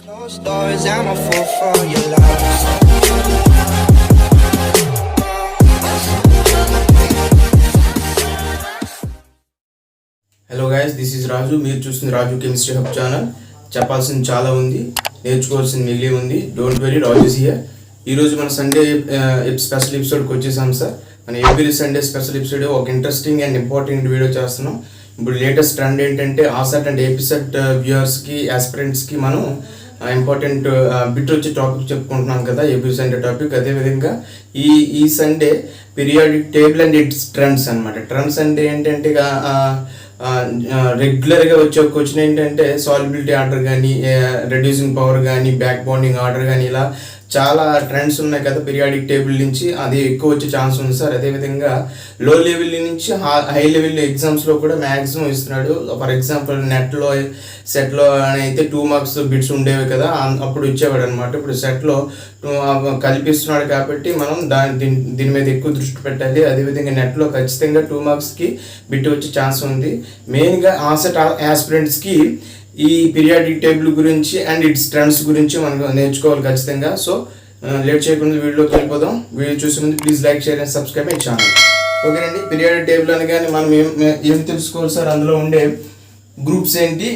Closed doors, I'm a fool for your love. Hello guys, this is Raju. మీరు చూస్తుంది రాజు chemistry hub channel. చెప్పాల్సింది చాలా ఉంది, నేర్చుకోవాల్సింది మిగిలి ఉంది. Don't very, Raju is here. ఈరోజు మన సండే స్పెషల్ ఎపిసోడ్కి వచ్చేసాం సార్. మన ఎవ్రీ సండే స్పెషల్ ఎపిసోడ్ ఒక ఇంట్రెస్టింగ్ అండ్ ఇంపార్టెంట్ వీడియో చేస్తున్నాం. ఇప్పుడు లేటెస్ట్ ట్రెండ్ ఏంటంటే ఆసెట్ అండ్ ఏపీసెట్ వ్యూవర్స్కి, ఆస్పిరెంట్స్కి మనం ఇంపార్టెంట్ బిట్ వచ్చే టాపిక్ చెప్పుకుంటున్నాం కదా, ఏపీ సండే టాపిక్. అదేవిధంగా ఈ Sunday periodic table and it's trends అనమాట. ట్రెండ్స్ అంటే ఏంటంటే రెగ్యులర్గా వచ్చే క్వశ్చన్ ఏంటంటే సాల్యుబిలిటీ ఆర్డర్ కానీ, రెడ్యూసింగ్ పవర్ కానీ, బ్యాక్ బాండింగ్ ఆర్డర్ కానీ, ఇలా చాలా ట్రెండ్స్ ఉన్నాయి కదా పీరియాడిక్ టేబుల్ నుంచి. అది ఎక్కువ వచ్చే ఛాన్స్ ఉంది సార్. అదేవిధంగా లో లెవెల్ నుంచి హై లెవెల్ ఎగ్జామ్స్లో కూడా మ్యాక్సిమం ఇస్తున్నాడు. ఫర్ ఎగ్జాంపుల్ నెట్లో, సెట్లో అని అయితే 2 మార్క్స్ బిట్స్ ఉండేవి కదా, అప్పుడు ఇచ్చేవాడు అనమాట. ఇప్పుడు సెట్లో కల్పిస్తున్నాడు కాబట్టి మనం దీని మీద ఎక్కువ దృష్టి పెట్టాలి. అదేవిధంగా నెట్లో ఖచ్చితంగా 2 మార్క్స్కి బిట్ వచ్చే ఛాన్స్ ఉంది. మెయిన్గా ఆసెట్ ఆస్పిరెంట్స్కి ఈ పీరియాడిక్ టేబుల్ గురించి అండ్ ఇట్స్ ట్రెండ్స్ గురించి మనం నేర్చుకోవాలి ఖచ్చితంగా. సో లేట్ చేయకుండా వీడియోలోకి వెళ్ళిపోదాం. వీడియో చూసే ముందు please like, share and subscribe my channel. ఓకేనండి. పీరియాడిక్ టేబుల్ అనగానే మనం ఏం తెలుసుకోవాలి సార్, అందులో ఉండే గ్రూప్స్ ఏంటి,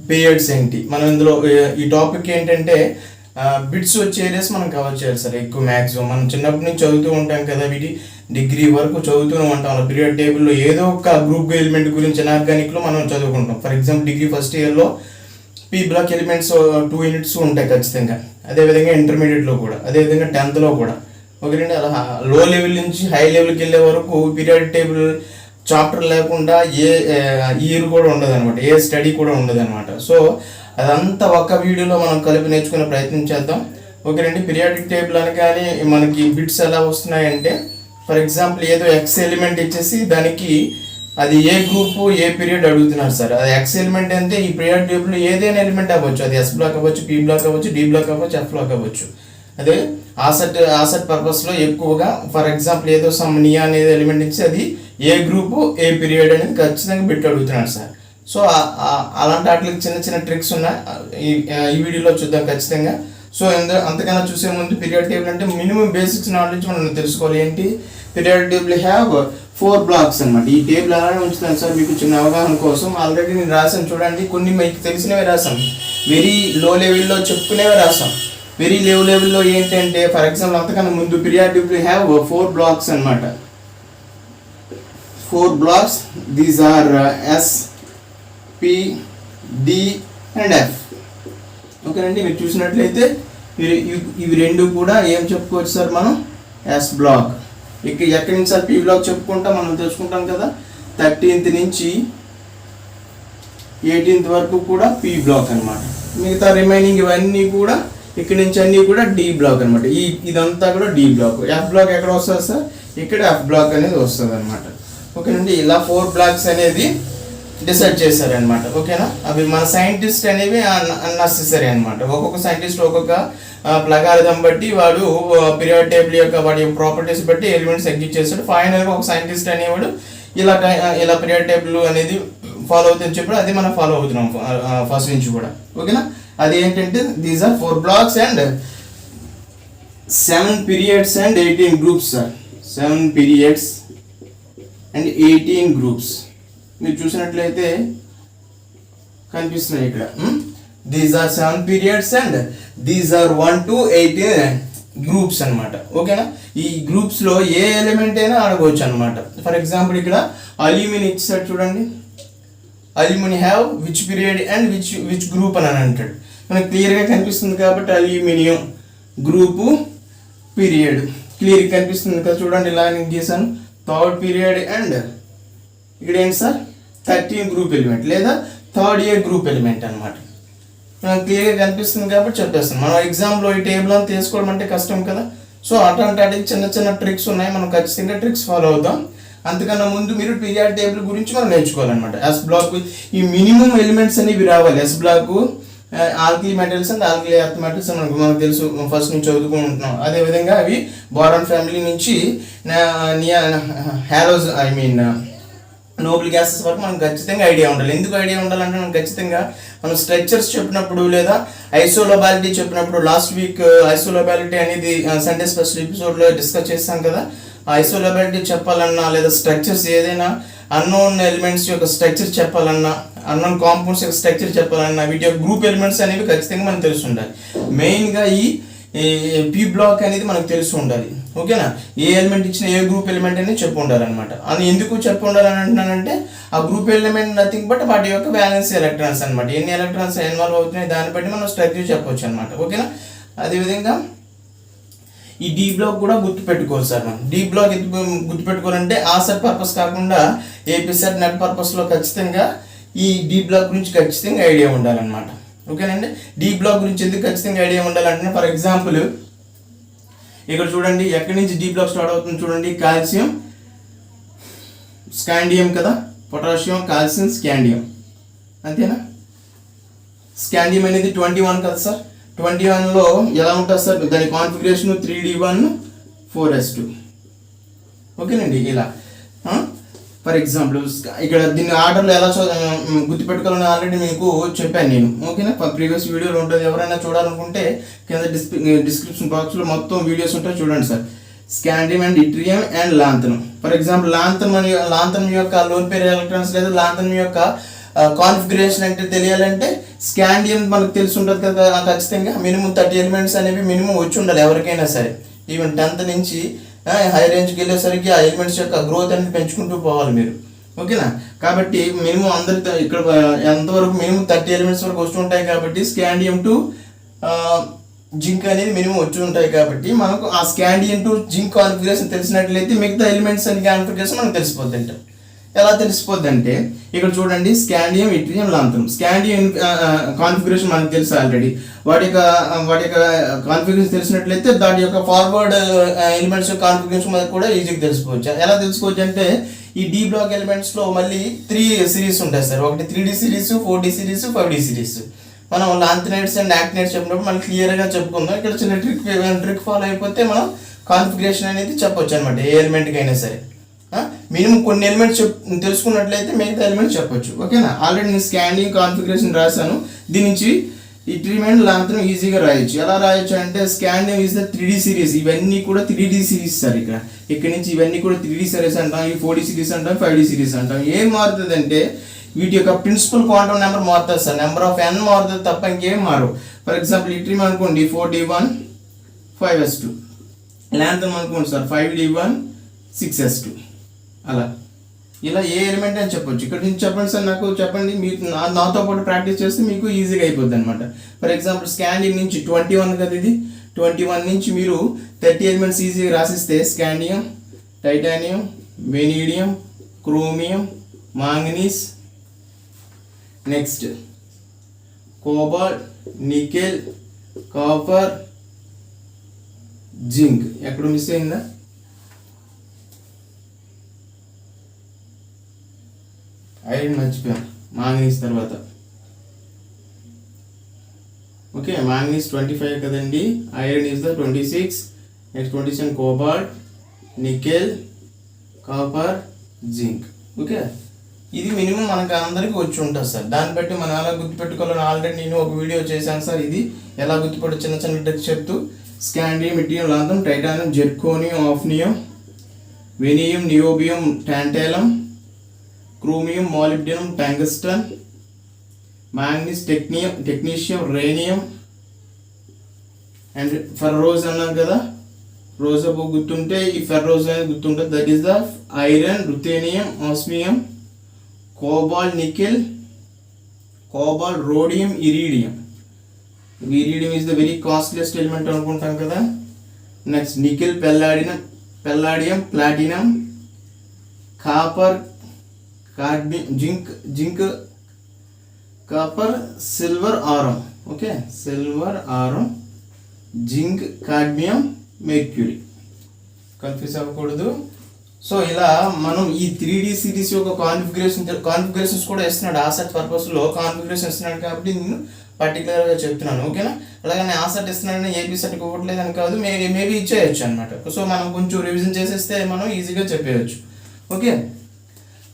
పీరియడ్స్ ఏంటి. మనం ఇందులో ఈ టాపిక్ ఏంటంటే బిట్స్ వచ్చే ఏరియాస్ మనం కవర్ చేయాలి సార్. ఎక్కువ మ్యాక్సిమం మనం చిన్నప్పటి నుంచి చదువుతూ ఉంటాం కదా, వీటి డిగ్రీ వరకు చదువుతూనే ఉంటాం. పీరియడ్ టేబుల్లో ఏదో ఒక గ్రూప్ ఎలిమెంట్ గురించి ఆర్గానిక్లో మనం చదువుకుంటాం. ఫర్ ఎగ్జాంపుల్ డిగ్రీ ఫస్ట్ ఇయర్లో పీ బ్లాక్ ఎలిమెంట్స్ 2 యూనిట్స్ ఉంటాయి ఖచ్చితంగా. అదేవిధంగా ఇంటర్మీడియట్లో కూడా, అదేవిధంగా 10th కూడా. ఓకేనండి. అలా లో లెవెల్ నుంచి హై లెవెల్కి వెళ్ళే వరకు పీరియడ్ టేబుల్ చాప్టర్ లేకుండా ఏ ఇయర్ కూడా ఉండదు అనమాట, ఏ స్టడీ కూడా ఉండదు అనమాట. సో అదంతా ఒక్క వీడియోలో మనం కలిపి నేర్చుకునే ప్రయత్నం చేద్దాం. ఓకేనండి. పీరియాడిక్ టేబుల్ అనగానే మనకి బిట్స్ ఎలా వస్తున్నాయంటే, ఫర్ ఎగ్జాంపుల్ ఏదో ఎక్స్ ఎలిమెంట్ ఇచ్చేసి దానికి అది ఏ గ్రూప్ ఏ పీరియడ్ అడుగుతున్నారు సార్. అది ఎక్స్ ఎలిమెంట్ అంటే ఈ పీరియడ్ టేబుల్ ఏదైనా ఎలిమెంట్ అవ్వచ్చు. అది ఎస్ బ్లాక్ అవ్వచ్చు, పీ బ్లాక్ అవ్వచ్చు, డి బ్లాక్ అవ్వచ్చు, ఎఫ్ బ్లాక్ అవ్వచ్చు. అదే ఆసెట్ పర్పస్లో ఎక్కువగా ఫర్ ఎగ్జాంపుల్ ఏదో సమ్ నియా అనేది ఎలిమెంట్ ఇచ్చి అది ఏ గ్రూపు ఏ పీరియడ్ అనేది ఖచ్చితంగా బిట్ అడుగుతున్నాడు సార్. సో అలాంటి వాటికి చిన్న చిన్న ట్రిక్స్ ఉన్నాయి, ఈ వీడియోలో చూద్దాం ఖచ్చితంగా. సో అంతకన్నా చూసే ముందు పీరియడ్ టేబుల్ అంటే మినిమం బేసిక్స్ నాలెడ్జ్ మనం తెలుసుకోవాలి. ఏంటి పీరియడ్ టేబుల్ హ్యావ్ 4 బ్లాక్స్ అనమాట. ఈ టేబుల్ అలానే ఉంచుతాను సార్ మీకు చిన్న అవగాహన కోసం. ఆల్రెడీ నేను రాసాను చూడండి, కొన్ని మీకు తెలిసినవి రాసాం, వెరీ లో లెవెల్లో చెప్పుకునేవి రాసాం. వెరీ లో లెవెల్లో ఏంటంటే ఫర్ ఎగ్జాంపుల్ అంతకన్నా ముందు పీరియడ్ టేబుల్ హ్యావ్ 4 బ్లాక్స్ అనమాట. 4 blocks. These are S, P, D and F. ఓకేనండి. మీరు చూసినట్లయితే ఇవి రెండు కూడా ఏం చెప్పుకోవచ్చు సార్ మనం, ఎస్ బ్లాక్. ఎక్కడి నుంచి సార్ పి బ్లాక్ చెప్పుకుంటాం మనం తెలుసుకుంటాం కదా. 13th నుంచి 18th వరకు కూడా పి బ్లాక్ అనమాట. మిగతా రిమైనింగ్ ఇవన్నీ కూడా ఇక్కడి నుంచి అన్నీ కూడా డి బ్లాక్ అనమాట. ఇదంతా కూడా డి బ్లాక్. ఎఫ్ బ్లాక్ ఎక్కడ వస్తుంది సార్, ఇక్కడ ఎఫ్ బ్లాక్ అనేది వస్తుంది అనమాట. ఓకేనండి. ఇలా 4 బ్లాక్స్ అనేది డిసైడ్ చేశారనమాట. ఓకేనా. అవి మన సైంటిస్ట్ అనేవి అన్నెసెసరీ అనమాట. ఒక్కొక్క సైంటిస్ట్ ఒక్కొక్క ప్లగారిథం బట్టి వాడు పీరియడ్ టేబుల్ యొక్క వాడి ప్రాపర్టీస్ బట్టి ఎలిమెంట్స్ ఎగ్జిట్ చేస్తాడు. ఫైనల్గా ఒక సైంటిస్ట్ అనేవాడు ఇలా పీరియడ్ టేబుల్ అనేది ఫాలో అవుతుంది చెప్పాడు, అది మనం ఫాలో అవుతున్నాం ఫస్ట్ నుంచి కూడా. ఓకేనా. అది ఏంటంటే these are 4 blocks and 7 periods and 18 groups sir. 7 periods and 18 groups మీరు చూసినట్లయితే కనిపిస్తున్నాయి ఇక్కడ. These are 7 periods and these are 1 to 18 groups అనమాట. ఓకేనా. ఈ గ్రూప్స్లో ఏ ఎలిమెంట్ అయినా అడగవచ్చు అనమాట. ఫర్ ఎగ్జాంపుల్ ఇక్కడ అల్యూమిని ఇచ్చాడు చూడండి. Alumni have which period and which group అని అంటాడు. మనకు క్లియర్గా కనిపిస్తుంది కాబట్టి అల్యూమినియం గ్రూపు పీరియడ్ క్లియర్గా కనిపిస్తుంది కదా. చూడండి ఇలా నేను గీసాను. 3rd పీరియడ్ అండ్ ఇక్కడ ఏంటి సార్ 13 గ్రూప్ ఎలిమెంట్ లేదా 3rd ఇయర్ గ్రూప్ ఎలిమెంట్ అనమాట. మనకు క్లియర్గా కనిపిస్తుంది కాబట్టి చెప్పేస్తాను. మనం ఎగ్జామ్లో ఈ టేబుల్ అంతా తీసుకోవడం అంటే కష్టం కదా. సో అట్లాంటి చిన్న చిన్న ట్రిక్స్ ఉన్నాయి, మనం ఖచ్చితంగా ట్రిక్స్ ఫాలో అవుతాం. అంతకన్నా ముందు మీరు పీరియడ్ టేబుల్ గురించి మనం నేర్చుకోవాలన్నమాట. ఎస్ బ్లాక్ ఈ మినిమం ఎలిమెంట్స్ అనేవి రావాలి. S block alkali metals and alkali earth metals మనకు తెలుసు, ఫస్ట్ నుంచి చదువుకుంటున్నాం. అదేవిధంగా అవి బోరాన్ ఫ్యామిలీ నుంచి హ్యాలోజ్ నోబుల్ గ్యాసెస్ వరకు మనకు ఖచ్చితంగా ఐడియా ఉండాలి. ఎందుకు ఐడియా ఉండాలంటే మనం ఖచ్చితంగా మనం స్ట్రక్చర్స్ చెప్పినప్పుడు లేదా ఐసోలోబాలిటీ చెప్పినప్పుడు, లాస్ట్ వీక్ ఐసోలోబాలిటీ అనేది సండే స్పెషల్ ఎపిసోడ్లో డిస్కస్ చేస్తాం కదా. ఐసోలోబాలిటీ చెప్పాలన్నా లేదా స్ట్రక్చర్స్ ఏదైనా అన్నోన్ ఎలిమెంట్స్ యొక్క స్ట్రక్చర్ చెప్పాలన్నా, అన్నోన్ కాంపౌండ్స్ యొక్క స్ట్రక్చర్ చెప్పాలన్నా వీటి యొక్క గ్రూప్ ఎలిమెంట్స్ అనేవి ఖచ్చితంగా మనకు తెలిసి ఉండాలి. మెయిన్గా ఈ పీ బ్లాక్ అనేది మనకు తెలిసి ఉండాలి. ఓకేనా, ఏ ఎలిమెంట్ ఇచ్చిన ఏ గ్రూప్ ఎలిమెంట్ అనేది చెప్పు ఉండాలన్నమాట. అని ఎందుకు చెప్పు ఉండాలని అంటున్నానంటే ఆ గ్రూప్ ఎలిమెంట్ నథింగ్ బట్ వాటి యొక్క వ్యాలెన్స్ ఎలక్ట్రాన్స్ అనమాట. ఎన్ని ఎలక్ట్రాన్స్ ఇన్వాల్వ్ అవుతున్నాయి దాన్ని బట్టి మనం స్ట్రక్చర్ చెప్పవచ్చు అనమాట. ఓకేనా, అదేవిధంగా ఈ డి బ్లాక్ కూడా గుర్తుపెట్టుకోవాలి సార్. మనం డి బ్లాక్ ఎందుకు గుర్తుపెట్టుకోవాలంటే ఆ సెట్ పర్పస్ కాకుండా ఏపీ సెట్ నెట్ పర్పస్లో ఖచ్చితంగా ఈ డి బ్లాక్ గురించి ఖచ్చితంగా ఐడియా ఉండాలన్నమాట. ఓకేనండి, డి బ్లాక్ గురించి ఎందుకు ఖచ్చితంగా ఐడియా ఉండాలంటే ఫర్ ఎగ్జాంపుల్ ఇక్కడ చూడండి, ఎక్కడి నుంచి డి బ్లాక్ స్టార్ట్ అవుతుంది చూడండి. కాల్షియం, స్కాండియం కదా, పొటాషియం, కాల్షియం, స్కాండియం, అంతేనా. స్కాండియం అనేది 21 కదా సార్. 21లో ఎలా ఉంటుంది సార్ దాని కాన్ఫిగరేషన్ 3D1 4s2. ఓకేనండి, ఇలా ఫర్ ఎగ్జాంపుల్ ఇక్కడ దీన్ని ఆర్డర్లో ఎలా గుర్తుపెట్టుకోవాలని ఆల్రెడీ మీకు చెప్పాను నేను. ఓకేనా, ప్రీవియస్ వీడియోలో ఉంటుంది. ఎవరైనా చూడాలనుకుంటే కింద డిస్క్రిప్షన్ బాక్స్లో మొత్తం వీడియోస్ ఉంటాయి, చూడండి sir. Scandium and yttrium and lanthanum. For example lanthanum యొక్క లోన్ పేర్ ఎలక్ట్రాన్స్ లేదా లాంతనం యొక్క కాన్ఫిగరేషన్ అంటే తెలియాలంటే స్కాండియం మనకు తెలిసి ఉంటుంది కదా. ఖచ్చితంగా మినిమం 30 ఎలిమెంట్స్ అనేవి మినిమం వచ్చి ఉండాలి ఎవరికైనా సరే. ఈవెన్ 10th నుంచి హై రేంజ్కి వెళ్ళేసరికి ఆ ఎలిమెంట్స్ యొక్క గ్రోత్ అనేది పెంచుకుంటూ పోవాలి మీరు. ఓకేనా, కాబట్టి మినిమం అందరి ఇక్కడ ఎంతవరకు మినిమం 30 ఎలిమెంట్స్ వరకు వస్తుంటాయి. కాబట్టి స్కాండియం టు జింక్ అనేది మినిమం వచ్చి ఉంటాయి. కాబట్టి మనకు ఆ స్కాండియం టు జింక్ కాన్ఫిగరేషన్ తెలిసినట్లయితే మిగతా ఎలిమెంట్స్ అని కాన్ఫిగరేషన్ మనకు తెలిసిపోద్ది. అంటే ఎలా తెలిసిపోద్ది అంటే ఇక్కడ చూడండి, scandium, yttrium, lanthanum. Scandium configuration మనకు తెలుసు ఆల్రెడీ. వాటి యొక్క కాన్ఫిగరేషన్ తెలిసినట్లయితే దాని యొక్క ఫార్వర్డ్ ఎలిమెంట్స్ యొక్క కాన్ఫిగరేషన్ మనకు కూడా ఈజీగా తెలుసుకోవచ్చు. ఎలా తెలుసుకోవచ్చు అంటే ఈ డి బ్లాక్ ఎలిమెంట్స్లో మళ్ళీ 3 సిరీస్ ఉంటాయి సార్. ఒకటి 3D series, 4D series, 5D series. మనం లాంథనైడ్స్ అండ్ యాక్టినైడ్స్ చెప్పినప్పుడు మనం క్లియర్గా చెప్పుకుందాం. ఇక్కడ చిన్న ట్రిక్ ఫాలో అయిపోతే మనం కాన్ఫిగరేషన్ అనేది చెప్పొచ్చు అనమాట ఏ ఎలిమెంట్కి అయినా సరే. మినిమం కొన్ని ఎలిమెంట్స్ తెలుసుకున్నట్లయితే మిగతా ఎలిమెంట్స్ చెప్పొచ్చు. ఓకేనా, ఆల్రెడీ నేను స్కాండింగ్ కాన్ఫిగరేషన్ రాశాను. దీని నుంచి ఈ ట్రీట్మెంట్ లాంతరం ఈజీగా రాయొచ్చు. ఎలా రాయొచ్చు అంటే scandium is the 3D series. ఇవన్నీ కూడా 3D సిరీస్ సార్. ఇక్కడ నుంచి ఇవన్నీ కూడా 3D సిరీస్ అంటాం, ఈ 4D సిరీస్ అంటాం, 5D సిరీస్ అంటాం. ఏం మారుతుంది అంటే వీటి యొక్క ప్రిన్సిపల్ క్వాంటమ్ నెంబర్ మారుతుంది సార్. నెంబర్ ఆఫ్ n మారుతుంది తప్ప ఇంకేం మారు. ఫర్ ఎగ్జాంపుల్ ఈ ట్రీమ్ అనుకోండి 4D1 5s2, లాంతరం అనుకోండి సార్ 5D1 6s2. అలా ఇలా ఏ ఎలిమెంట్ అని చెప్పొచ్చు. ఇక్కడ నుంచి చెప్పండి సార్, నాకు చెప్పండి. మీరు నాతో పాటు ప్రాక్టీస్ చేస్తే మీకు ఈజీగా అయిపోద్ది అనమాట. ఫర్ ఎగ్జాంపుల్ స్కాండియం నుంచి 21 కదా, ఇది 21 నుంచి మీరు 30 ఎలిమెంట్స్ ఈజీగా రాసిస్తే scandium, titanium, vanadium, chromium, manganese, next cobalt, nickel, copper, zinc. ఎక్కడ మిస్ అయిందా? ఐరన్ మర్చిపోయాం, మాంగనీస్ తర్వాత. ఓకే, మాంగనీస్ 25 కదండి, iron is the 26, next 27 cobalt, nickel, copper, zinc. Okay, ఇది మినిమం మనకు అందరికీ వచ్చి ఉంటుంది సార్. దాన్ని బట్టి మనం ఎలా గుర్తుపెట్టుకోవాలని ఆల్రెడీ నేను ఒక వీడియో చేశాను సార్. ఇది ఎలా గుర్తుపెట్టు చిన్న చిన్న ట్రిక్స్ చెప్తూ scandium, yttrium, lanthanum, titanium, zirconium, hafnium, వెనియం, niobium, tantalum, chromium, molybdenum, tungsten, manganese, technetium, rhenium and ఫెర్రోజ్ అన్నాం కదా. రోజబో గుర్తుంటే ఈ ఫెర్రోజ్ అనేది గుర్తుంటుంది. That is the iron, ruthenium, osmium, cobalt, nickel, cobalt, rhodium, iridium. Iridium is the very costliest element అనుకుంటాం కదా. Next nickel, palladium, platinum, copper, zinc, copper, silver, aurum. Okay, silver, aurum, zinc, cadmium, mercury. Confuse అవ్వకూడదు. So ఇలా మనం ఈ 3D series యొక్క configurations కూడా ఇస్తున్నాడు. Asset పర్పస్లో కాన్ఫిగరేషన్ ఇస్తున్నాడు కాబట్టి నేను పర్టికులర్గా చెప్తున్నాను. ఓకేనా, అలాగనే ఆసెట్ ఇస్తున్నాడని ఏపీ సెట్ ఇవ్వట్లేదు అని కాదు, మేబీ ఇచ్చేయచ్చు అనమాట. సో మనం కొంచెం రివిజన్ చేసేస్తే మనం ఈజీగా చెప్పేయచ్చు. Okay,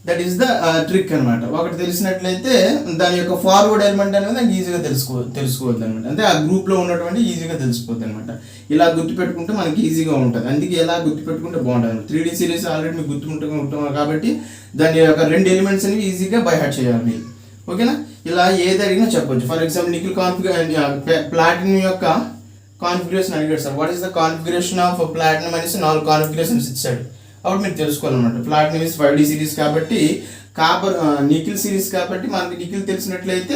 that is the trick అనమాట. ఒకటి తెలిసినట్లయితే దాని యొక్క ఫార్వర్డ్ ఎలిమెంట్ అనేది నాకు ఈజీగా తెలుసుకోవద్దు అనమాట. అంటే ఆ గ్రూప్లో ఉన్నటువంటి ఈజీగా తెలిసిపోద్ది అనమాట. ఇలా గుర్తుపెట్టుకుంటే మనకి ఈజీగా ఉంటుంది. అందుకే ఎలా గుర్తుపెట్టుకుంటే బాగుంటుంది. 3D సిరీస్ ఆల్రెడీ మీకు గుర్తుకుంటున్నాం కాబట్టి దాని యొక్క 2 ఎలిమెంట్స్ అనేవి ఈజీగా బై హార్ట్ చేయాలి మీరు. ఓకేనా? ఇలా ఏది అడిగినా చెప్పొచ్చు. ఫర్ ఎగ్జాంపుల్ నికిల్ ప్లాటినం యొక్క కాన్ఫిగరేషన్ అడిగాడు sir. What is the configuration of platinum అనేసి 4 కాన్ఫిగరేషన్స్ ఇచ్చాడు. అప్పుడు మీరు తెలుసుకోవాలన్నమాట. ప్లాటినం ఇస్ 5D సిరీస్ కాబట్టి, కాపర్ నికిల్ సిరీస్ కాబట్టి మనకి నికిల్ తెలిసినట్లయితే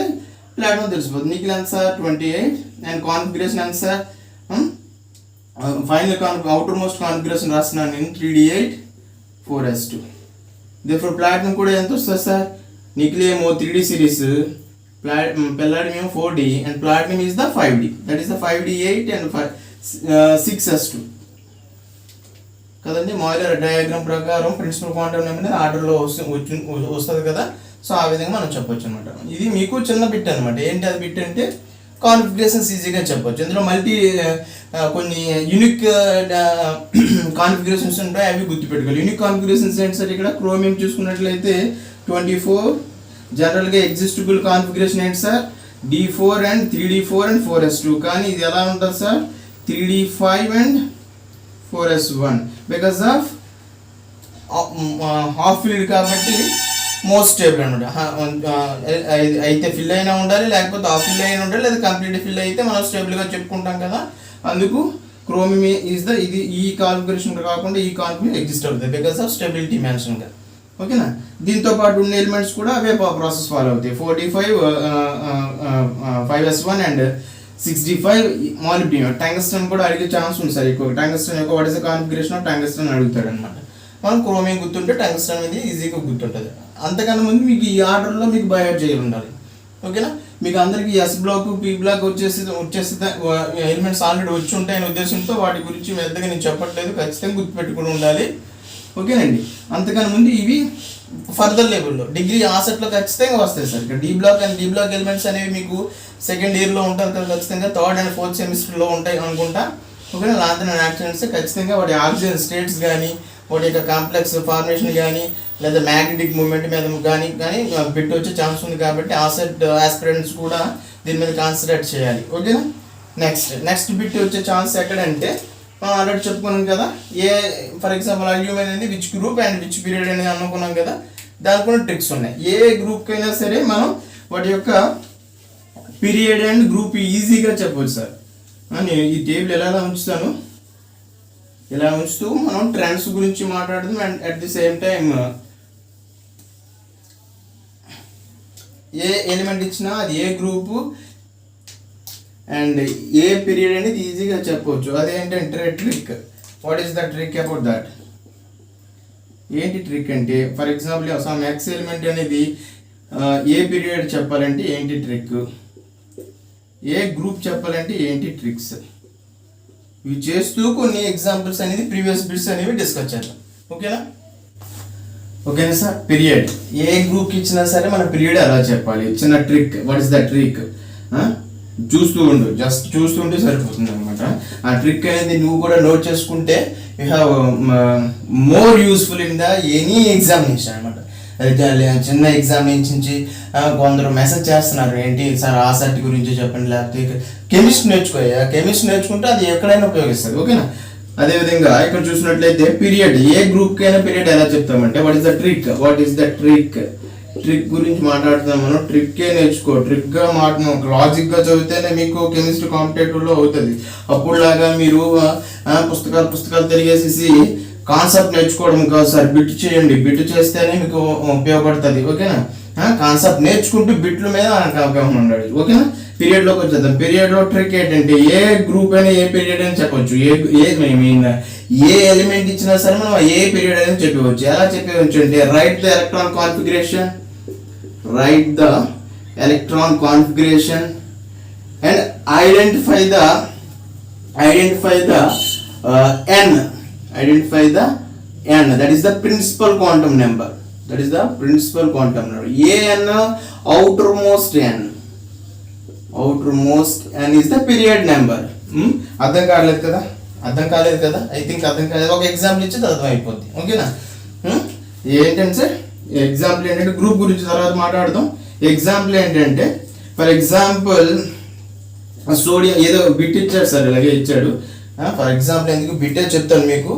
ప్లాటినం తెలిసిపోతుంది. నికిల్ ఎంత సార్ 28 అండ్ కాన్ఫిగరేషన్ ఎంత sir final outer most configuration రాస్తున్నాను నేను 3D8 4s2. దేర్ఫోర్ ప్లాటినం కూడా ఎంత వస్తుంది సార్? నికిల్ ఏమో 3D సిరీస్, palladium ఏమో 4D and platinum is the 5D. That is the 5D8 and 6s2 కదండి. మాయిలర్ డయాగ్రామ్ ప్రకారం ప్రిన్సిపల్ క్వాంటమ్ నెంబర్ ఆర్డర్లో వస్తుంది కదా. సో ఆ విధంగా మనం చెప్పొచ్చు అనమాట. ఇది మీకు చిన్న బిట్ అనమాట. ఏంటి అది బిట్ అంటే కాన్ఫిగరేషన్స్ ఈజీగా చెప్పొచ్చు. ఇందులో కొన్ని యూనిక్ కాన్ఫిగరేషన్స్ ఉంటాయి, అవి గుర్తుపెట్టుకోవాలి. యూనిక్ కాన్ఫిగరేషన్స్ ఏంటి సార్? ఇక్కడ క్రోమియం చూసుకున్నట్లయితే 24. జనరల్గా ఎగ్జిస్టబుల్ కాన్ఫిగరేషన్ ఏంటి sir? D4 and 3D4 and 4s2. కానీ ఇది ఎలా ఉంటుంది sir? 3D5 and 4s1 because of half filled కాబట్టి మోస్ట్ స్టేబుల్ అనమాట. అయితే ఫిల్ అయినా ఉండాలి, లేకపోతే హాఫ్ ఫిల్ అయినా ఉండాలి, లేదా కంప్లీట్ ఫిల్ అయితే మనం స్టేబుల్గా చెప్పుకుంటాం కదా. అందుకు క్రోమియం ఈజ్ ద ఇది ఈ కాన్ఫిగరేషన్ కాకుండా ఈ కాన్ఫిగరేషన్ ఎగ్జిస్ట్ అవుతుంది బికాస్ ఆఫ్ స్టెబిలిటీ మెన్షన్గా. ఓకేనా? దీంతో పాటు ఉన్న ఎలిమెంట్స్ కూడా అవే ప్రాసెస్ ఫాలో అవుతాయి. 4D5 5s1 and 6D5 మాలిబ్డియం. Tungsten కూడా అడిగే ఛాన్స్ ఉంది సార్ ఎక్కువ. టంగస్టన్ యొక్క what is the configuration of tungsten అడుగుతాడు అనమాట. మనం క్రోమియం గుర్తుంటే టంగస్టన్ అనేది ఈజీగా గుర్తుంటుంది. అంతకన్నా ముందు మీకు ఈ ఆర్డర్లో మీకు బై హార్ట్ చేయాలి ఉండాలి. ఓకేనా? మీకు అందరికీ ఎస్ బ్లాక్ పి బ్లాక్ వచ్చేసి ఎలిమెంట్స్ ఆల్రెడీ వచ్చి ఉంటాయనే ఉద్దేశంతో వాటి గురించి పెద్దగా నేను చెప్పట్లేదు. ఖచ్చితంగా గుర్తుపెట్టుకుని ఉండాలి. ఓకేనండి? అంతకన్నా ముందు ఇవి ఫర్దర్ లెవెల్లో డిగ్రీ ఆసెట్లో ఖచ్చితంగా వస్తాయి సార్. ఇక్కడ D block and D block elements అనేవి మీకు సెకండ్ ఇయర్లో ఉంటారు కదా. ఖచ్చితంగా థర్డ్ అండ్ ఫోర్త్ సెమిస్టర్లో ఉంటాయి అనుకుంటా. ఓకేనా? లాంతర్ అండ్ యాక్సిడెంట్స్ ఖచ్చితంగా వాటి ఆక్సిజన్ స్టేట్స్ కానీ, వాటి యొక్క కాంప్లెక్స్ ఫార్మేషన్ కానీ, లేదా మ్యాగ్నెటిక్ మూమెంట్ మీద కానీ బిట్ వచ్చే ఛాన్స్ ఉంది కాబట్టి ఆసెట్ ఆస్పిరెంట్స్ కూడా దీని మీద కాన్సన్ట్రేట్ చేయాలి. ఓకేనా? నెక్స్ట్ బిట్ వచ్చే ఛాన్స్ ఎక్కడంటే మనం ఆల్రెడీ చెప్పుకున్నాం కదా. ఫర్ ఎగ్జాంపుల్ అల్యూమిన్ అనేది which group and which period అనేది అనుకున్నాం కదా. దానికి కూడా ట్రిక్స్ ఉన్నాయి. ఏ గ్రూప్కి అయినా సరే మనం వాటి యొక్క పీరియడ్ అండ్ గ్రూప్ ఈజీగా చెప్పవచ్చు సార్. నేను ఈ టేబుల్ ఎలా ఉంచుతాను, ఇలా ఉంచుతూ మనం ట్రెండ్స్ గురించి మాట్లాడదాం. And at the same time A element ఇచ్చినా అది ఏ గ్రూపు అండ్ ఏ పీరియడ్ అనేది ఈజీగా చెప్పవచ్చు. అదేంటంటే trick. What is the trick about that? ఏంటి ట్రిక్ అంటే, for example some X element అనేది ఏ పీరియడ్ చెప్పాలంటే ఏంటి ట్రిక్, ఏ గ్రూప్ చెప్పాలంటే ఏంటి ట్రిక్స్, ఇవి చేస్తూ కొన్ని ఎగ్జాంపుల్స్ అనేది ప్రీవియస్ బిట్స్ అనేవి డిస్కస్ చేద్దాం. ఓకేనా సార్? పీరియడ్ ఏ గ్రూప్కి ఇచ్చినా సరే మన పీరియడ్ ఎలా చెప్పాలి, చిన్న trick. What is the trick? Just చూస్తుంటే సరిపోతుంది అనమాట. ఆ ట్రిక్ అనేది నువ్వు కూడా నోట్ చేసుకుంటే you have more useful in the any examination అనమాట. చిన్న ఎగ్జామినేషన్ నుంచి కొందరు మెసేజ్ చేస్తున్నారు, ఏంటి సార్ ఆ సెట్ గురించి చెప్పండి, లేకపోతే కెమిస్ట్రీ నేర్చుకుంటే అది ఎక్కడైనా ఉపయోగిస్తుంది. ఓకేనా? అదేవిధంగా ఇక్కడ చూసినట్లయితే పీరియడ్ ఏ గ్రూప్కి అయినా పీరియడ్ ఎలా చెప్తామంటే what is the trick trick గురించి మాట్లాడుతున్నాం మనం. ట్రిక్కే నేర్చుకో. ట్రిక్గా లాజిక్గా చదివితేనే మీకు కెమిస్ట్రీ కాంపిటేటివ్లో అవుతుంది. అప్పుడులాగా మీరు పుస్తకాలు తిరిగేసేసి కాన్సెప్ట్ నేర్చుకోవడం కాదు సార్. బిట్ చేయండి. బిట్ చేస్తేనే మీకు ఉపయోగపడుతుంది. ఓకేనా? కాన్సెప్ట్ నేర్చుకుంటూ బిట్ల మీద అవగాహన ఉండాలి. ఓకేనా? పీరియడ్లోకి వచ్చేద్దాం. పీరియడ్లో ట్రిక్ ఏంటంటే ఏ గ్రూప్ అయినా ఏ పీరియడ్ అని చెప్పవచ్చు. ఏ ఎలిమెంట్ ఇచ్చినా సరే మనం ఏ పీరియడ్ అని చెప్పవచ్చు. ఎలా చెప్పవచ్చు అంటే right the electron configuration and identify the n, that is the principal quantum number. an outermost n is the period number. అర్థం కాలేదు కదా? ఐ థింక్ అర్థం కాలేదు. ఒక ఎగ్జాంపుల్ ఇచ్చి అర్థం అయిపోద్ది. ఓకేనా? ఏంటంటే సార్ ఎగ్జాంపుల్ ఏంటంటే గ్రూప్ గురించి తర్వాత మాట్లాడదాం. ఎగ్జాంపుల్ ఏంటంటే ఫర్ ఎగ్జాంపుల్ సోడియం ఏదో బిట్ ఇచ్చాడు సార్, ఇలాగే ఇచ్చాడు. ఫర్ ఎగ్జాంపుల్ ఎందుకు బిట్ చెప్తాను మీకు.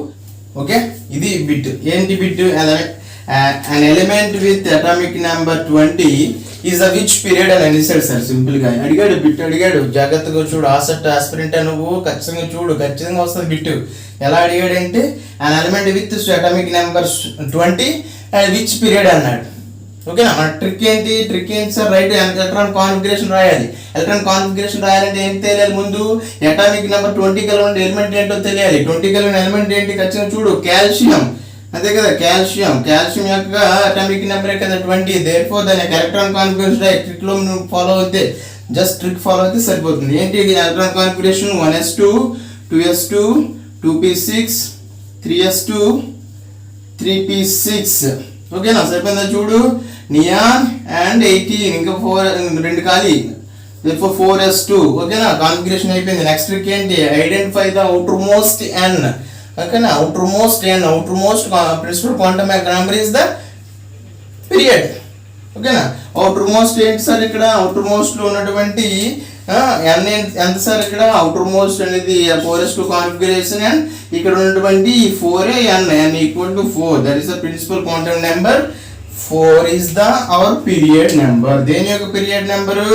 ఓకే, ఇది బిట్. ఏంటి bit? an element with atomic number 20 is a which period అని అనిస్తాడు సార్. సింపుల్ గా అడిగాడు, బిట్ అడిగాడు. జాగ్రత్తగా చూడు, ఆసెట్ ఆస్పిరెంట్ నువ్వు ఖచ్చితంగా చూడు, ఖచ్చితంగా వస్తుంది బిట్. ఎలా అడిగాడంటే an element with atomic number 20 and which period అన్నాడు. ఓకేనా, మన ట్రిక్ ఏంటి సార్? రైట్, ఎలక్ట్రాన్ కాన్ఫిగరేషన్ రాయాలి. ఎలక్ట్రాన్ కాన్ఫిగరేషన్ రాయాలంటే ఏంటి తెలియాలి? ముందు అటామిక్ నెంబర్ 20 కలిగిన ఎలిమెంట్ ఏంటో తెలియాలి. 20 కలిగిన ఎలిమెంట్ ఏంటి? ఖచ్చితంగా చూడు, కాల్షియం. అంతే కదా, కాల్షియం యొక్క అటామిక్ నెంబరే కదా 20. దేర్ఫోర్ దాని ఎలక్ట్రాన్ కాన్ఫిగరేషన్ రాయి. ట్రిక్ లో నువ్వు ఫాలో అవుతే, జస్ట్ ట్రిక్ ఫాలో అయితే సరిపోతుంది. ఏంటి electron configuration? 1s2 2s2 2p6 3s2 3p6. ఓకేనా, సరిపోయిందా? చూడు, నియాన్ అండ్ 18 ఇంకా 2 ఖాళీ, 4s2. ఓకేనా, కాన్ఫిగరేషన్ అయిపోయింది. నెక్స్ట్ ట్రిక్ ఏంటి? Identify the outermost n. ఓకేనా, outermost principal quantum number is the period. ఓకేనా, అవుటర్ మోస్ట్ ఏంటి సార్? ఇక్కడ అవుటర్ మోస్ట్ లో ఉన్నటువంటి n ఎంత సార్? ఇక్కడ అవుటర్ మోస్ట్ అనేది 4s2 కాన్ఫిగరేషన్ అండ్ ఇక్కడ ఉన్నటువంటి 4n equal to 4. That is the principal quantum number. 4 is the our period number. దేని యొక్క పీరియడ్ నెంబరు?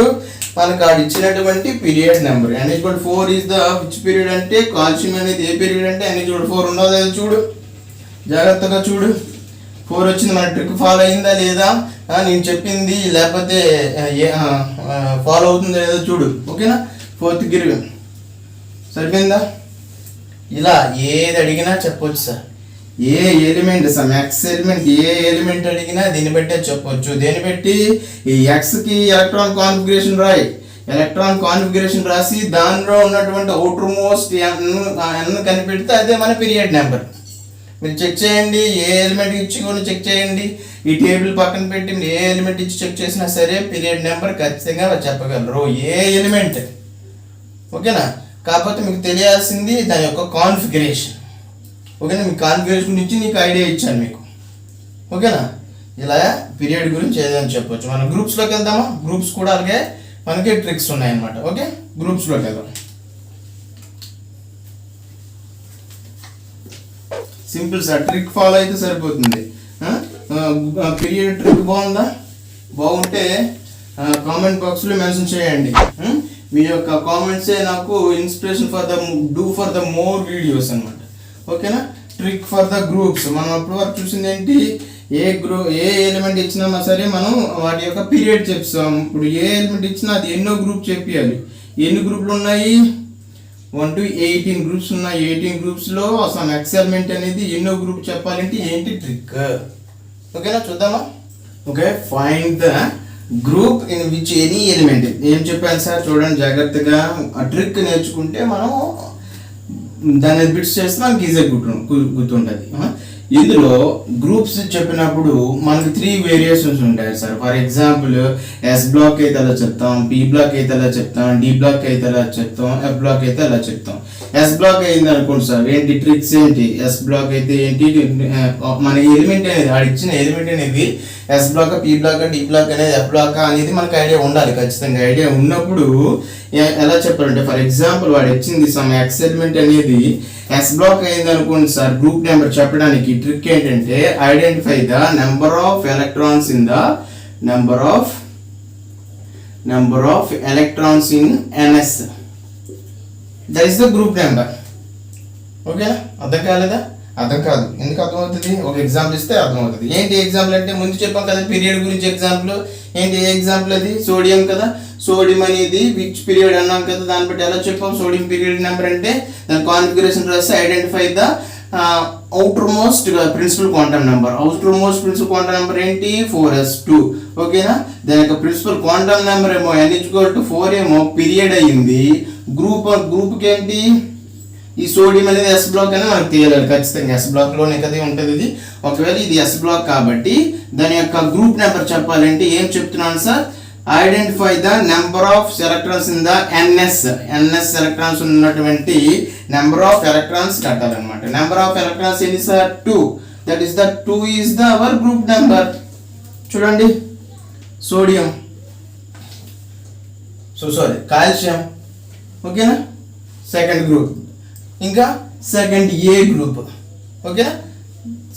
మనకు ఆడ ఇచ్చినటువంటి period number. n equal 4 is the which period అంటే కాల్షియం అనేది ఏ పీరియడ్ అంటే n equal 4 ఉన్నదో లేదో చూడు, జాగ్రత్తగా చూడు. 4 వచ్చింది. మన ట్రిక్ ఫాలో అయిందా లేదా, నేను చెప్పింది లేకపోతే ఫాలో అవుతుందా లేదో చూడు. ఓకేనా, 4th గిరి సరిపోయిందా? ఇలా ఏది అడిగినా చెప్పొచ్చు సార్. ఏ ఎలిమెంట్ సార్, ఎక్స్ ఎలిమెంట్, ఏ ఎలిమెంట్ అడిగినా దీన్ని బట్టే చెప్పొచ్చు. దేన్ని బట్టి? ఈ ఎక్స్కి ఎలక్ట్రాన్ కాన్ఫిగరేషన్ రాయి. ఎలక్ట్రాన్ కాన్ఫిగరేషన్ రాసి దానిలో ఉన్నటువంటి అవుటర్ మోస్ట్ ఎన్ కనిపెడితే అదే మన పీరియడ్ నెంబర్. మీరు చెక్ చేయండి, ఏ ఎలిమెంట్ ఇచ్చి కూడా చెక్ చేయండి. ఈ టేబుల్ పక్కన పెట్టి మీరు ఏ ఎలిమెంట్ ఇచ్చి చెక్ చేసినా సరే పీరియడ్ నెంబర్ ఖచ్చితంగా చెప్పగలరు, ఏ ఎలిమెంట్. ఓకేనా, కాకపోతే మీకు తెలియాల్సింది దాని యొక్క కాన్ఫిగరేషన్. ఓకేనా, మీ కాన్ఫిగరేషన్ గురించి నీకు ఐడియా ఇచ్చాను మీకు. ఓకేనా, ఇలా పీరియడ్ గురించి ఏదైనా చెప్పొచ్చు. మనం గ్రూప్స్లోకి వెళ్దామా? గ్రూప్స్ కూడా అలాగే మనకి ట్రిక్స్ ఉన్నాయన్నమాట. ఓకే, గ్రూప్స్లోకి వెళ్దాం. సింపుల్ సార్, ట్రిక్ ఫాలో అయితే సరిపోతుంది. పీరియడ్ ట్రిక్ బాగుందా? బాగుంటే కామెంట్ బాక్స్లో మెన్షన్ చేయండి. మీ యొక్క కామెంట్సే నాకు inspiration for the more videos అన్నమాట. ఓకేనా, ట్రిక్ ఫర్ ద గ్రూప్స్. మనం అప్పటి వరకు చూసింది ఏంటి? ఏ ఎలిమెంట్ ఇచ్చినా సరే మనం వాటి యొక్క పీరియడ్ చెప్తాం. ఇప్పుడు ఏ ఎలిమెంట్ ఇచ్చినా అది ఎన్నో గ్రూప్ చెప్పాలి. ఎన్ని గ్రూపులు ఉన్నాయి? 1 to 18 గ్రూప్స్ ఉన్నాయి. 18 గ్రూప్స్లో అసలు ఎక్స్ ఎలిమెంట్ అనేది ఎన్నో గ్రూప్ చెప్పాలంటే ఏంటి ట్రిక్? ఓకేనా, చూద్దామా? Okay, find the group in which any element. ఏం చెప్పాను సార్? చూడండి జాగ్రత్తగా. ఆ ట్రిక్ నేర్చుకుంటే మనం దాన్ని బిట్స్ చేస్తే మనకి ఈజీగా గుర్తుంటుంది. ఇందులో గ్రూప్స్ చెప్పినప్పుడు మనకి 3 వేరియేషన్స్ ఉంటాయి sir. For example S block అయితే అలా చెప్తాం, పి బ్లాక్ అయితే అలా చెప్తాం, డి బ్లాక్ అయితే అలా చెప్తాం, ఎఫ్ బ్లాక్ అయితే అలా చెప్తాం. ఎస్ బ్లాక్ అయింది అనుకోండి సార్, ఏంటి ట్రిక్స్ ఏంటి? ఎస్ బ్లాక్ అయితే ఏంటి? మన ఎలిమెంట్ అనేది వాడు ఇచ్చిన ఎలిమెంట్ అనేది S block, P block, D block అనేది, ఎఫ్ బ్లాక్ అనేది మనకు ఐడియా ఉండాలి. ఖచ్చితంగా ఐడియా ఉన్నప్పుడు ఎలా చెప్పాలంటే ఫర్ ఎగ్జాంపుల్ వాడు ఇచ్చింది సమ్ ఎక్స్ ఎలిమెంట్ అనేది ఎస్ బ్లాక్ అయింది అనుకోండి సార్. గ్రూప్ నెంబర్ చెప్పడానికి ట్రిక్ ఏంటంటే identify the number of electrons in the number of electrons in ns. That is the group number. ఓకేనా, అర్థం కాలేదా? అర్థం కాదు. ఎందుకు అర్థమవుతుంది? ఒక ఎగ్జాంపుల్ ఇస్తే అర్థమవుతుంది. ఏంటి ఎగ్జాంపుల్ అంటే ముందు చెప్పాం కదా పీరియడ్ గురించి ఎగ్జాంపుల్. ఏంటి ఎగ్జాంపుల్? అది సోడియం కదా. సోడియం అనేది విచ్ పీరియడ్ అన్నాం కదా, దాన్ని బట్టి ఎలా చెప్పాం? సోడియం పీరియడ్ నెంబర్ అంటే దాని కాన్ఫిగరేషన్ రాసి identify the outermost principal quantum number. Outermost principal quantum number ఏంటి? 4s2. ఓకేనా, దాని యొక్క ప్రిన్సిపల్ క్వాంటమ్ నెంబర్ ఏమో n = 4 ఏమో పీరియడ్ అయ్యింది. గ్రూప్కి ఏంటి? ఈ సోడియం అనేది ఎస్ బ్లాక్ అని మనకు తెలియాలి. ఖచ్చితంగా ఎస్ బ్లాక్లోనే కదా ఉంటుంది ఇది. ఒకవేళ ఇది ఎస్ బ్లాక్ కాబట్టి దాని యొక్క గ్రూప్ నెంబర్ చెప్పాలంటే ఏం చెప్తున్నాను sir? Identify the number of electrons in the ns electrons ఉన్నటువంటి నెంబర్ ఆఫ్ ఎలక్ట్రాన్స్ కట్టాలన్నమాట. నెంబర్ ఆఫ్ ఎలక్ట్రాన్స్ ఏంటి sir? 2. That is the 2 is the our group number. చూడండి సోడియం, కాల్షియం, ఓకేనా, సెకండ్ గ్రూప్. ఇంకా second A group, ఓకేనా,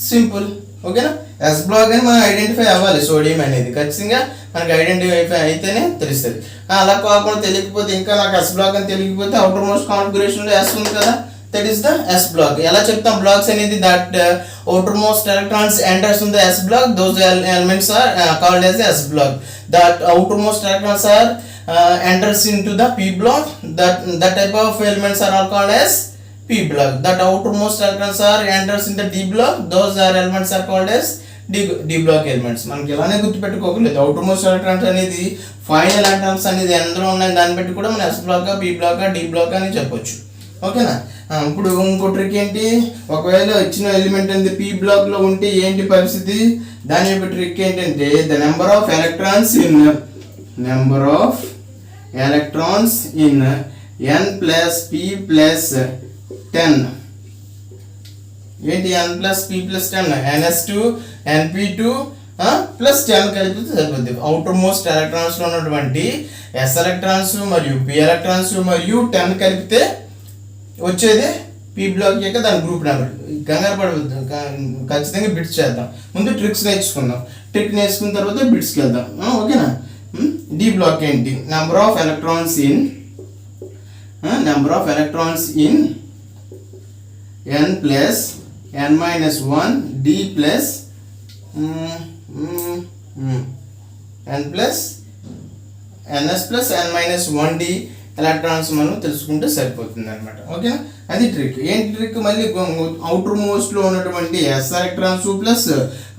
simple, ఓకేనా. S block అని మనం ఐడెంటిఫై అవ్వాలి. సోడియం అనేది ఖచ్చితంగా మనకి ఐడెంటిఫై అయితేనే తెలుస్తుంది. అలా కాకుండా తెలియకపోతే, ఇంకా నాకు ఎస్ బ్లాక్ అని తెలియకపోతే అవుటర్ మోస్ట్ కాన్ఫిగరేషన్లో ఎస్ ఉంది కదా, that is the S block. ఎలా చెప్తాం బ్లాక్స్ అనేది, that outermost electrons enters in the S block, those elements are called as S block. That outermost electrons are enters into the P block, that type of elements are all called as P block. That outermost electrons are enters in the D block, those are elements are called as D block elements. మనకి ఇలానే గుర్తుపెట్టుకోకలేదు. Outermost electrons అనేది final electrons అనేది ఎందులో ఉన్నాయి దాన్ని బట్టి కూడా మనం S block, P block, D block అని చెప్పొచ్చు, ఓకేనా. ఇప్పుడు ఇంకో ట్రిక్ ఏంటి, ఒకవేళ ఇచ్చిన ఎలిమెంట్ అనేది P బ్లాక్ లో ఉంటే ఏంటి పరిస్థితి, దాని యొక్క ట్రిక్ ఏంటంటే the number of electrons in n plus p plus 10. ఏంటి n plus p plus 10, ns2 np2 plus 10 కలిపితే సరిపోద్ది. అవుటర్ మోస్ట్ ఎలక్ట్రాన్స్ లో ఉన్నటువంటి s ఎలక్ట్రాన్స్ మరియు p ఎలక్ట్రాన్స్ మరియు 10 కలిపితే వచ్చేది P బ్లాక్ యొక్క దాని గ్రూప్ నెంబర్. కంగారు పడవద్దు, ఖచ్చితంగా బిట్స్ చేద్దాం. ముందు ట్రిక్స్ నేర్చుకుందాం. ట్రిక్ నేర్చుకున్న తర్వాత బిట్స్కి వెళ్దాం, ఓకేనా. డి బ్లాక్ ఏంటి, number of electrons in n plus n minus 1 d plus n plus ns plus n minus 1 d electrons మనం తెలుసుకుంటే సరిపోతుంది అనమాట, ఓకేనా. అది ట్రిక్. ఏంటి ట్రిక్, మళ్ళీ అవుటర్ మోస్ట్ లో ఉన్నటువంటి ఎస్ ఎలక్ట్రాన్స్ ప్లస్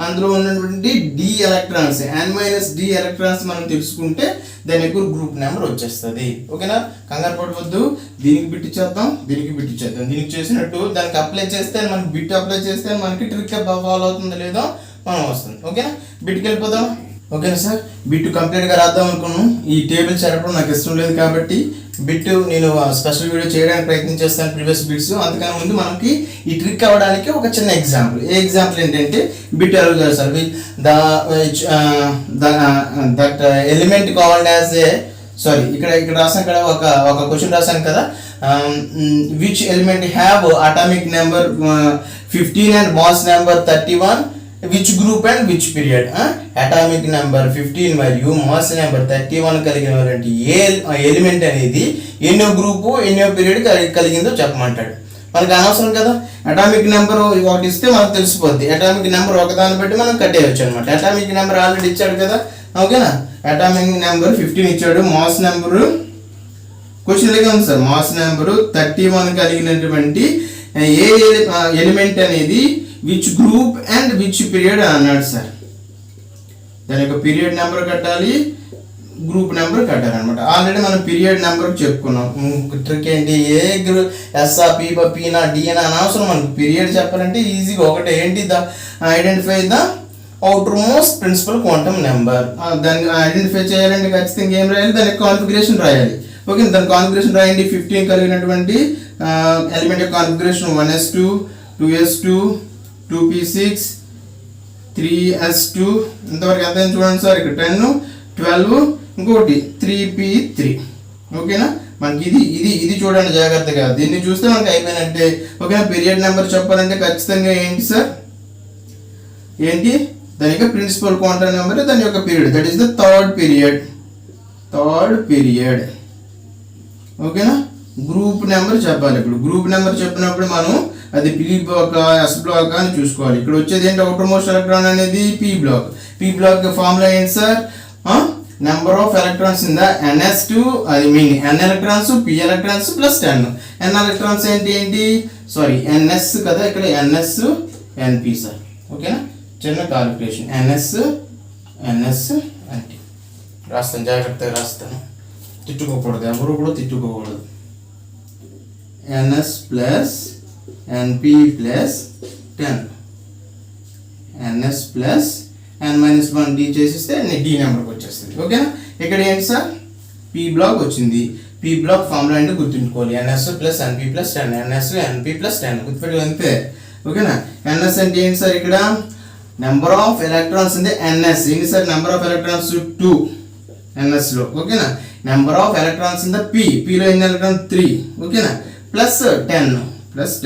అందులో ఉన్నటువంటి డి ఎలక్ట్రాన్స్ n-d ఎలక్ట్రాన్స్ మనం తెలుసుకుంటే దాని యొక్క గ్రూప్ నెంబర్ వచ్చేస్తుంది, ఓకేనా. కంగారు పడవద్దు. దీనికి బిట్ చేద్దాం, దీనికి చేసినట్టు దానికి అప్లై చేస్తే మనకి బిట్ అప్లై చేస్తే మనకి ట్రిక్ ఫాలో అవుతుందో లేదో మనం వస్తుంది, ఓకేనా. బిట్కి వెళ్ళిపోదాం, ఓకేనా సార్. బిట్ కంప్లీట్గా రాద్దాం అనుకున్నాను. ఈ టేబుల్ చేరడం నాకు ఇష్టం లేదు కాబట్టి బిట్ నేను స్పెషల్ వీడియో చేయడానికి ప్రయత్నం చేస్తాను, ప్రీవియస్ బిట్స్. అందుకని ముందు మనకి ఈ ట్రిక్ అవ్వడానికి ఒక చిన్న ఎగ్జాంపుల్. ఏ ఎగ్జాంపుల్ ఏంటంటే బిట్ అడుగుతారు sir, that element called as a ఇక్కడ రాసాను కదా, ఒక క్వశ్చన్ రాశాను కదా, which element have atomic number 15 and mass number 31, which group and which period. Atomic number 15 మరియు మాస్ నెంబర్ 31 కలిగినటువంటి ఏ ఎలిమెంట్ అనేది ఎన్నో గ్రూపు ఎన్నో పీరియడ్ కలిగిందో చెప్పమంటాడు. మనకు అనవసరం కదా, అటామిక్ నెంబర్ ఒకటి ఇస్తే మనకు తెలిసిపోద్ది. అటామిక్ నెంబర్ ఒకదాన్ని బట్టి మనం కట్టేయచ్చు అనమాట. అటామిక్ నెంబర్ ఆల్రెడీ ఇచ్చాడు కదా, ఓకేనా. అటామిక్ నెంబర్ 15 ఇచ్చాడు, మాస్ నెంబరు క్వశ్చన్ లాగా ఉంది సార్, మాస్ నెంబరు 31 కలిగినటువంటి ఏ ఎలిమెంట్ అనేది which group and which period అన్నాడు సార్. దాని యొక్క పీరియడ్ నెంబర్ కట్టాలి, గ్రూప్ నెంబర్ కట్టాలి అనమాట. ఆల్రెడీ మనం పీరియడ్ నెంబర్ చెప్పుకున్నాం. ట్రిక్ ఏంటి, ఏ గ్రూప్ ఎస్ఆ పీనా డి అని అనవసరం. మనకు పీరియడ్ చెప్పాలంటే ఈజీగా ఒకటే, ఏంటి the identify the outermost principal quantum number. దాన్ని ఐడెంటిఫై చేయాలంటే ఖచ్చితంగా ఏం రాయాలి, దానికి కాన్ఫిగరేషన్ రాయాలి, ఓకే. దాని కాన్ఫిగరేషన్ రాయండి. 15 కలిగినటువంటి ఎలిమెంట్ యొక్క configuration 1s2 2s2 2p6 3s2 ఇంతవరకు ఎంత చూడండి సార్. ఇక్కడ 10 12 ఇంకోటి 3p3, ఓకేనా. మనకి ఇది చూడండి జాగ్రత్తగా. దీన్ని చూస్తే మనకి అయిపోయినట్టే, ఓకేనా. పీరియడ్ నెంబర్ చెప్పాలంటే ఖచ్చితంగా ఏంటి సార్, ఏంటి దాని యొక్క ప్రిన్సిపల్ క్వాంటమ్ నెంబర్, దాని యొక్క period, that is the third period, ఓకేనా. గ్రూప్ నెంబర్ చెప్పాలి. ఇప్పుడు గ్రూప్ నెంబర్ చెప్పినప్పుడు మనం అది P బ్లాక్ S బ్లాక్ అని చూసుకోవాలి. ఇక్కడ వచ్చేది ఏంటి, అవుటర్ మోస్ట్ ఎలక్ట్రాన్ అనేది P బ్లాక్ ఫార్ములా ఏంటి sir, number of electrons in the ns2, అది mean n electrons p electrons plus 10. n electrons ఏంటి సారీ ns కదా, ఇక్కడ ns np సార్, ఓకేనా. చిన్న కాలిక్యులేషన్, ns np రాస్తాను, జాగ్రత్తగా రాస్తాను, తిట్టుకోకూడదు, ఎవరు కూడా తిట్టుకోకూడదు. ns plus np plus 10, ns plus n-1 d చేసిస్తే d నెంబర్కి వచ్చేస్తుంది, ఓకేనా. ఇక్కడ ఏంటి సార్, p బ్లాక్ వచ్చింది. p బ్లాక్ ఫార్ములా అంటే గుర్తుంచుకోవాలి, ns plus np plus 10, ns np plus 10 గుర్తుపెట్టుకో అంతే, ఓకేనా. ns అంటే ఏంటి సార్, ఇక్కడ number of electrons in the NS. ఏంటి sir number of electrons 2 NS లో, ఓకేనా. Number of electrons in the పీలో ఎన్ని ఎలక్ట్రాన్ 3, ఓకేనా. Plus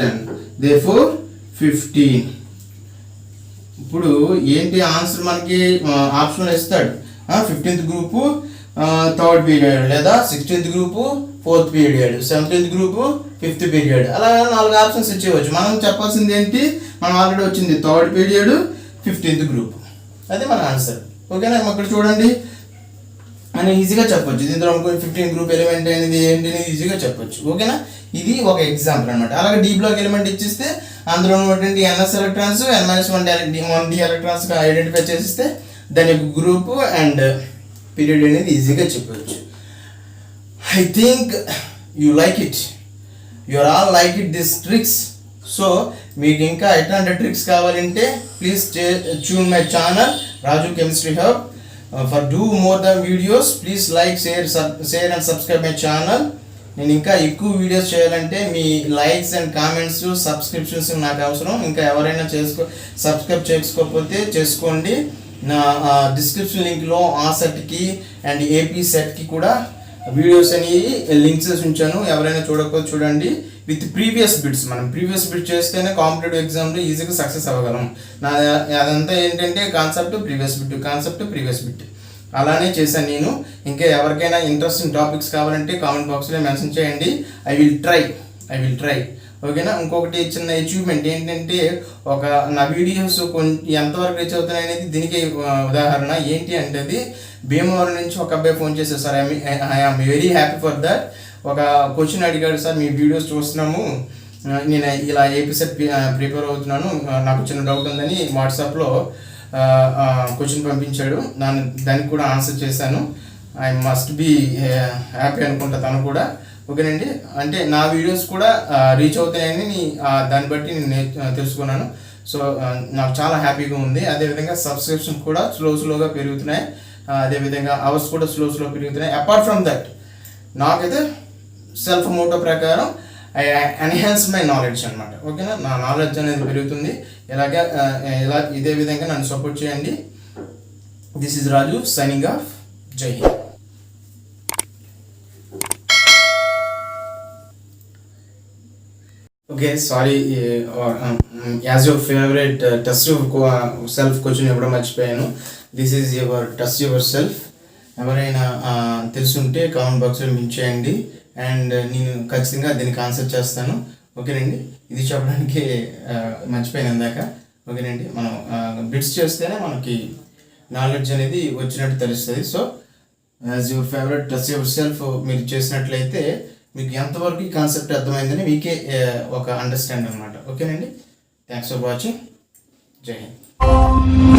10 therefore 15. ఇప్పుడు ఏంటి ఆన్సర్ మనకి ఆప్షన్ ఇస్తాడు. 15th గ్రూపు 3rd పీరియడ్, లేదా 16th group 4th period, 17th group 5th period, అలా 4 ఆప్షన్స్ ఇచ్చేవచ్చు. మనం చెప్పాల్సింది ఏంటి, మనం ఆల్రెడీ వచ్చింది 3rd పీరియడ్ 15th గ్రూప్, అది మన ఆన్సర్, ఓకేనా. ఇక్కడ చూడండి అని ఈజీగా చెప్పొచ్చు. దీంట్లో 15 గ్రూప్ ఎలిమెంట్ అనేది ఏంటి అని ఈజీగా చెప్పొచ్చు, ఓకేనా. ఇది ఒక ఎగ్జాంపుల్ అనమాట. అలాగే డి బ్లాక్ ఎలిమెంట్ ఇచ్చిస్తే అందులో ఉన్నటువంటి ns electrons N-1d electrons identify చేసిస్తే దాని యొక్క గ్రూప్ అండ్ పీరియడ్ అనేది ఈజీగా చెప్పవచ్చు. I think you like it, you are all like it this tricks. So మీకు ఇంకా ఎట్లాంటి ట్రిక్స్ కావాలంటే please tune my channel Raju chemistry hub. For do more the videos please like, share and subscribe my channel. నేను ఇంకా ఎక్కువ videos చేయాలంటే మీ likes and comments, subscriptions నాకు అవసరం. ఇంకా ఎవరైనా సబ్స్క్రైబ్ చేసుకోకపోతే చేసుకోండి. నా డిస్క్రిప్షన్ లింక్లో ఆ సెట్కి అండ్ ఏపీ సెట్కి కూడా వీడియోస్ అనేవి లింక్స్ ఉంచాను. ఎవరైనా చూడకపోతే చూడండి. విత్ ప్రీవియస్ బిట్స్, మనం ప్రీవియస్ బిట్ చేస్తేనే కాంపిటేటివ్ ఎగ్జామ్లో ఈజీగా సక్సెస్ అవ్వగలం. అదంతా ఏంటంటే కాన్సెప్ట్ ప్రీవియస్ బిట్ అలానే చేశాను నేను. ఇంకా ఎవరికైనా ఇంట్రెస్టింగ్ టాపిక్స్ కావాలంటే కామెంట్ బాక్స్లో మెన్షన్ చేయండి. ఐ విల్ ట్రై, ఓకేనా. ఇంకొకటి చిన్న అచీవ్మెంట్ ఏంటంటే, నా వీడియోస్ ఎంతవరకు రీచ్ అవుతున్నాయి అనేది దీనికి ఉదాహరణ. ఏంటి అంటే అది భీమవరం నుంచి ఒక అబ్బాయి ఫోన్ చేశారు, sir I am very happy for that. ఒక క్వశ్చన్ అడిగాడు, సార్ మీ వీడియోస్ చూస్తున్నాము, నేను ఇలా ఏపీసెట్ ప్రిపేర్ అవుతున్నాను, నాకు చిన్న డౌట్ ఉందని వాట్సాప్లో క్వశ్చన్ పంపించాడు. దానికి కూడా ఆన్సర్ చేశాను. ఐ మస్ట్ బీ హ్యాపీ అనుకుంటా తను కూడా, ఓకేనండి. అంటే నా వీడియోస్ కూడా రీచ్ అవుతాయని దాన్ని బట్టి నేను తెలుసుకున్నాను. సో నాకు చాలా హ్యాపీగా ఉంది. అదేవిధంగా సబ్స్క్రిప్షన్ కూడా స్లోగా పెరుగుతున్నాయి. అదేవిధంగా అవర్స్ కూడా స్లో పెరుగుతున్నాయి. అపార్ట్ ఫ్రమ్ దట్ నాకైతే సెల్ఫ్ మోటో ప్రకారం ఐ ఎన్హాన్స్ మై నాలెడ్జ్ అనమాట, ఓకేనా. నా నాలెడ్జ్ అనేది పెరుగుతుంది. ఇదే విధంగా నన్ను సపోర్ట్ చేయండి. This is Raju signing off. Jai Hind. Okay, sorry, as your favourite test self question ఇవ్వడం మర్చిపోయాను. This is your test your self. ఎవరైనా తెలుసుంటే కామెంట్ బాక్స్లో చేయండి అండ్ నేను ఖచ్చితంగా దీనికి ఆన్సర్ చేస్తాను, ఓకేనండి. ఇది చెప్పడానికి మర్చిపోయాను ఇందాక, ఓకేనండి. మనం బిట్స్ చేస్తేనే మనకి నాలెడ్జ్ అనేది వచ్చినట్టు తెలుస్తుంది. So as your favourite test your self మీరు చేసినట్లయితే మీకు ఎంతవరకు ఈ కాన్సెప్ట్ అర్థమైందని మీకే ఒక అండర్స్టాండ్ అనమాట, ఓకేనండి. Thanks for watching. జై హింద్.